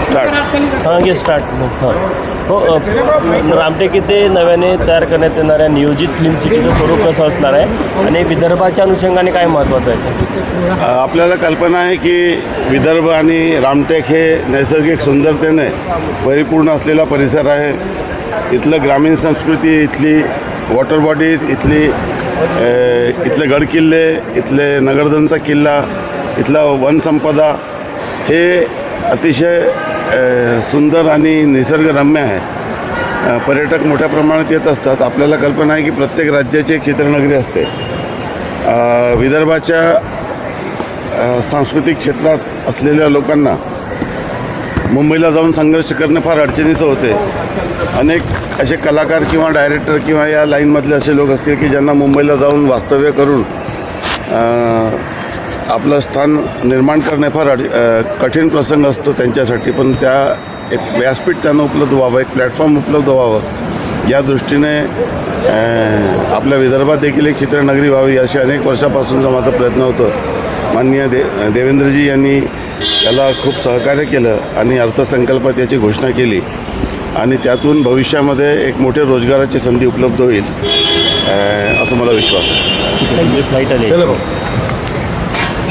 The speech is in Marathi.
स्टार्ट हां घे स्टार्ट हां हो रामटेक येथे नव्याने तयार करण्यात येणाऱ्या नियोजित फिल्म सिटीचं स्वरूप कसं असणार आहे आणि विदर्भाच्या अनुषंगाने काय महत्त्वाचं आहे? आपल्याला कल्पना आहे की विदर्भ आणि रामटेक हे नैसर्गिक सुंदरतेने परिपूर्ण असलेला परिसर आहे. इथलं ग्रामीण संस्कृती, इथली वॉटर बॉडीज, इथले गडकिल्ले, इथले नगरधनचा किल्ला, इथला वनसंपदा हे अतिशय सुंदर आणि निसर्गरम्य आहे. पर्यटक मोठ्या प्रमाणात येत असतात. आपल्याला कल्पना आहे की प्रत्येक राज्याची एक चित्रनगरी असते. विदर्भाच्या सांस्कृतिक क्षेत्रात असलेल्या लोकांना मुंबईला जाऊन संघर्ष करणे फार अडचणीचं होते. अनेक असे कलाकार किंवा डायरेक्टर किंवा या लाईनमधले असे लोक असतील की ज्यांना मुंबईला जाऊन वास्तव्य करून आपलं स्थान निर्माण करणे फार कठीण प्रसंग असतो त्यांच्यासाठी. पण त्या एक व्यासपीठ त्यांना उपलब्ध व्हावं, एक प्लॅटफॉर्म उपलब्ध व्हावं या दृष्टीने आपल्या विदर्भात देखील एक चित्रनगरी व्हावी अशी अनेक वर्षापासूनचा माझा प्रयत्न होतो. माननीय देवेंद्रजी यांनी त्याला खूप सहकार्य केलं आणि अर्थसंकल्पात याची घोषणा केली आणि त्यातून भविष्यामध्ये एक मोठे रोजगाराची संधी उपलब्ध होईल असं मला विश्वास आहे. फ्लाईट आली.